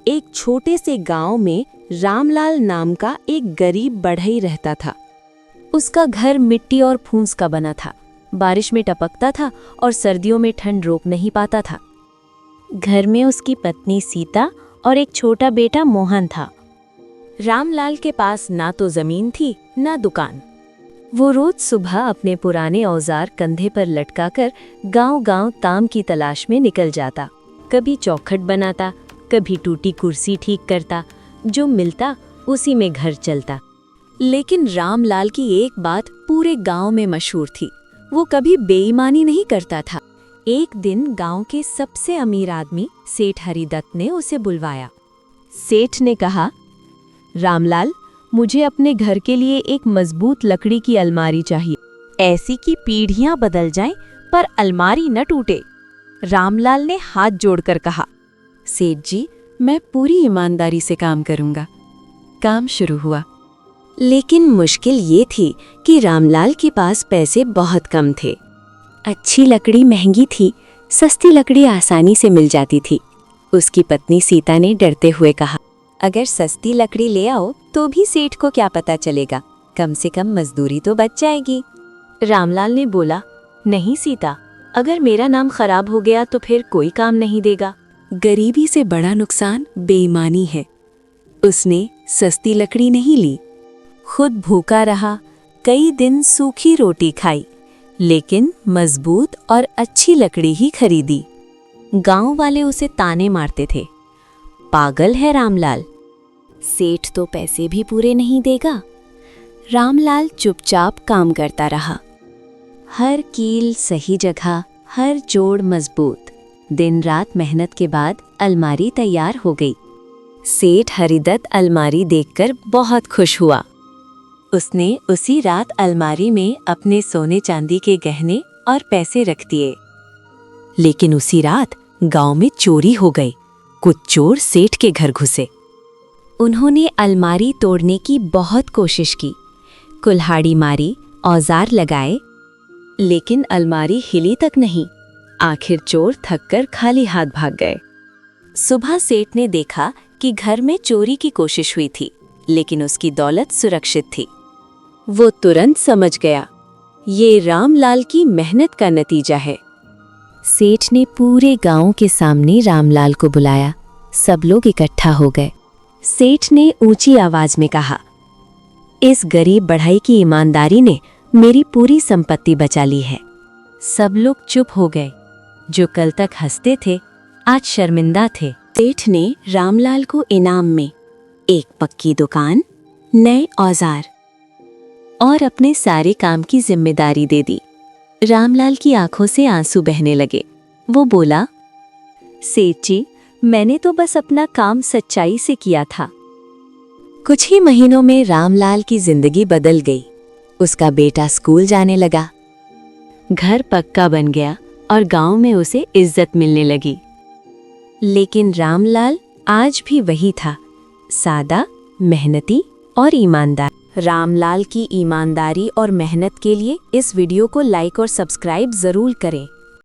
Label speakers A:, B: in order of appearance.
A: एक छोटे से गांव में रामलाल नाम का एक गरीब बढ़ई रहता था।
B: उसका घर मिट्टी और फूस का बना था, बारिश में टपकता था और सर्दियों में ठंड रोक नहीं पाता था। घर में उसकी पत्नी सीता और एक छोटा बेटा मोहन था।
A: रामलाल के पास ना तो जमीन थी ना दुकान।
B: वो रोज सुबह अपने पुराने औजार कंधे पर लटकाकर गांव-गांव ताम की तलाश में निकल जाता। कभी चौखट बनाता, कभी टूटी कुर्सी ठीक करता। जो मिलता उसी में घर चलता।
A: लेकिन रामलाल की एक बात पूरे गांव में मशहूर थी, वो कभी बेईमानी नहीं करता था। एक दिन गांव के सबसे अमीर आदमी सेठ हरिदत्त ने उसे बुलवाया।
B: सेठ ने कहा, रामलाल, मुझे अपने घर के लिए एक मजबूत लकड़ी की अलमारी चाहिए,
A: ऐसी कि पीढ़ियां बदल जाएं पर अलमारी न टूटे। रामलाल ने हाथ जोड़कर कहा, सेठ जी, मैं पूरी ईमानदारी से काम करूंगा। काम शुरू हुआ, लेकिन मुश्किल ये थी कि रामलाल के पास पैसे बहुत कम थे। अच्छी लकड़ी महंगी थी, सस्ती लकड़ी आसानी से मिल जाती थी। उसकी पत्नी सीता ने डरते हुए कहा, अगर सस्ती लकड़ी ले आओ तो भी सेठ को क्या पता चलेगा, कम से कम मजदूरी तो बच जाएगी।
B: रामलाल ने बोला, नहीं सीता, अगर मेरा नाम खराब हो गया तो फिर कोई काम नहीं देगा।
A: गरीबी से बड़ा नुकसान बेईमानी है। उसने सस्ती लकड़ी नहीं ली, खुद भूखा रहा, कई दिन सूखी रोटी खाई, लेकिन मजबूत और अच्छी लकड़ी ही खरीदी। गांव वाले उसे ताने मारते थे, पागल है रामलाल, सेठ तो पैसे भी पूरे नहीं देगा। रामलाल चुपचाप काम करता रहा। हर कील सही जगह, हर जोड़ मजबूत। दिन रात मेहनत के बाद अलमारी तैयार हो गई। सेठ हरिदत्त अलमारी देखकर बहुत खुश हुआ। उसने उसी रात अलमारी में अपने सोने चांदी के गहने और पैसे रख दिए। लेकिन उसी रात गांव में चोरी हो गई। कुछ चोर सेठ के घर घुसे। उन्होंने अलमारी तोड़ने की बहुत कोशिश की, कुल्हाड़ी मारी, औजार लगाए, लेकिन अलमारी हिली तक नहीं। आखिर चोर थककर खाली हाथ भाग गए। सुबह सेठ ने देखा कि घर में चोरी की कोशिश हुई थी, लेकिन उसकी दौलत सुरक्षित थी। वो तुरंत समझ गया, ये रामलाल की मेहनत का नतीजा है। सेठ ने पूरे गांव के सामने रामलाल को बुलाया। सब लोग इकट्ठा हो गए। सेठ ने ऊंची आवाज में कहा, इस गरीब बढ़ई की ईमानदारी ने मेरी पूरी संपत्ति बचा ली है। सब लोग चुप हो गए। जो कल तक हंसते थे, आज शर्मिंदा थे। सेठ ने रामलाल को इनाम में एक पक्की दुकान, नए औजार और अपने सारे काम की जिम्मेदारी दे दी। रामलाल की आंखों से आंसू बहने लगे। वो बोला, सेठ जी, मैंने तो बस अपना काम सच्चाई से किया था। कुछ ही महीनों में रामलाल की जिंदगी बदल गई। उसका बेटा स्कूल जाने लगा, घर पक्का बन गया और गांव में उसे इज्जत मिलने लगी। लेकिन रामलाल आज भी वही था, सादा, मेहनती और ईमानदार। रामलाल की ईमानदारी और मेहनत के लिए इस वीडियो को लाइक और सब्सक्राइब जरूर करें।